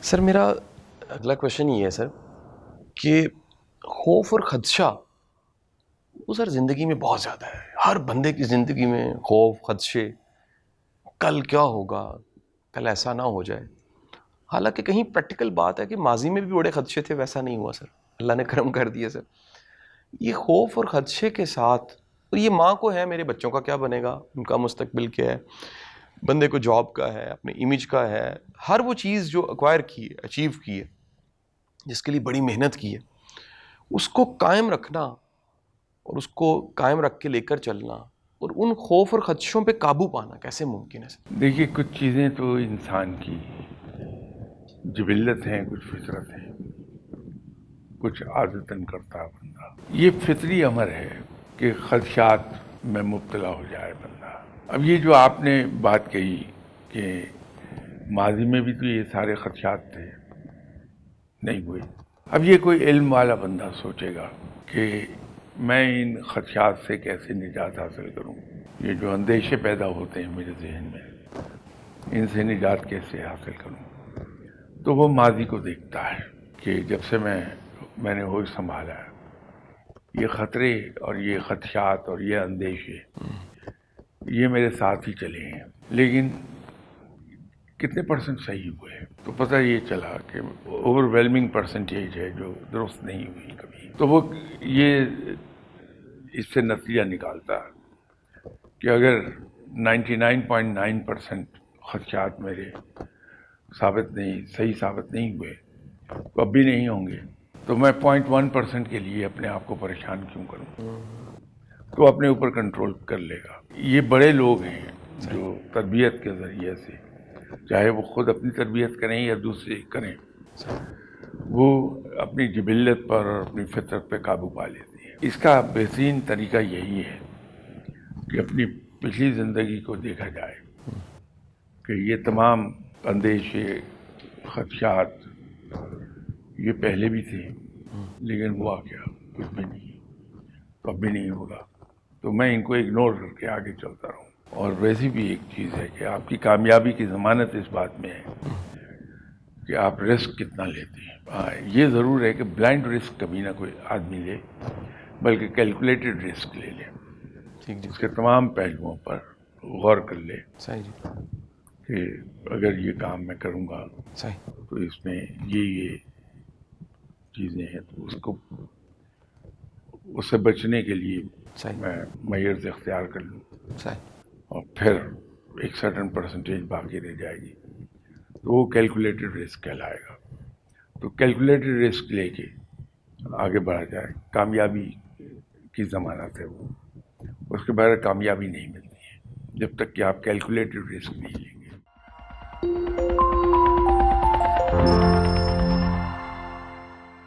سر میرا اگلا کویشچن یہ ہے سر کہ خوف اور خدشہ وہ سر زندگی میں بہت زیادہ ہے. ہر بندے کی زندگی میں خوف خدشے، کل کیا ہوگا، کل ایسا نہ ہو جائے. حالانکہ کہیں پریکٹیکل بات ہے کہ ماضی میں بھی بڑے خدشے تھے، ویسا نہیں ہوا سر، اللہ نے کرم کر دیا سر. یہ خوف اور خدشے کے ساتھ، اور یہ ماں کو ہے میرے بچوں کا کیا بنے گا، ان کا مستقبل کیا ہے، بندے کو جاب کا ہے، اپنے امیج کا ہے، ہر وہ چیز جو ایکوائر کی ہے، اچیو کی ہے، جس کے لیے بڑی محنت کی ہے، اس کو قائم رکھنا اور اس کو قائم رکھ کے لے کر چلنا اور ان خوف اور خدشوں پہ قابو پانا کیسے ممکن ہے سر؟ دیکھیے، کچھ چیزیں تو انسان کی جبلت ہیں، کچھ فطرت ہیں، کچھ عادتاً کرتا بندہ. یہ فطری امر ہے کہ خدشات میں مبتلا ہو جائے بندہ. اب یہ جو آپ نے بات کہی کہ ماضی میں بھی تو یہ سارے خدشات تھے، نہیں ہوئے. اب یہ کوئی علم والا بندہ سوچے گا کہ میں ان خدشات سے کیسے نجات حاصل کروں، یہ جو اندیشے پیدا ہوتے ہیں میرے ذہن میں، ان سے نجات کیسے حاصل کروں. تو وہ ماضی کو دیکھتا ہے کہ جب سے میں نے ہوش سنبھالا ہے، یہ خطرے اور یہ خدشات اور یہ اندیشے یہ میرے ساتھ ہی چلے ہیں. لیکن کتنے پرسنٹ صحیح ہوئے؟ تو پتہ یہ چلا کہ اوور ویلمنگ پرسنٹیج ہے جو درست نہیں ہوئی کبھی. تو وہ یہ اس سے نتیجہ نکالتا ہے کہ اگر 99.9% خدشات میرے صحیح ثابت نہیں ہوئے، تو اب بھی نہیں ہوں گے، تو میں 0.1% کے لیے اپنے آپ کو پریشان کیوں کروں؟ تو اپنے اوپر کنٹرول کر لے گا. یہ بڑے لوگ ہیں جو تربیت کے ذریعے سے، چاہے وہ خود اپنی تربیت کریں یا دوسرے کریں، وہ اپنی جبلت پر اور اپنی فطرت پہ قابو پا لیتے ہیں. اس کا بہترین طریقہ یہی ہے کہ اپنی پچھلی زندگی کو دیکھا جائے کہ یہ تمام اندیشے، خدشات یہ پہلے بھی تھے، لیکن ہوا کیا؟ کچھ بھی نہیں. تو اب بھی نہیں ہوگا، تو میں ان کو اگنور کر کے آگے چلتا رہوں. اور ویسی بھی ایک چیز ہے کہ آپ کی کامیابی کی ضمانت اس بات میں ہے کہ آپ رسک کتنا لیتے ہیں. یہ ضرور ہے کہ بلائنڈ رسک کبھی نہ کوئی آدمی لے، بلکہ کیلکولیٹڈ رسک لے لے. ٹھیک جی، اس کے تمام پہلوؤں پر غور کر لے صحیح جی، کہ اگر یہ کام میں کروں گا صحیح تو اس میں یہ چیزیں ہیں، تو اس سے بچنے کے لیے صحیح میں میئرز اختیار کر لوں، صحیح. اور پھر ایک سرٹن پرسنٹیج باقی رہ جائے گی، تو وہ کیلکولیٹڈ رسک کہلائے گا. تو کیلکولیٹڈ رسک لے کے آگے بڑھا جائے، کامیابی کی ضمانت ہے وہ. اس کے بغیر کامیابی نہیں ملتی ہے جب تک کہ آپ کیلکولیٹڈ رسک نہیں لیں.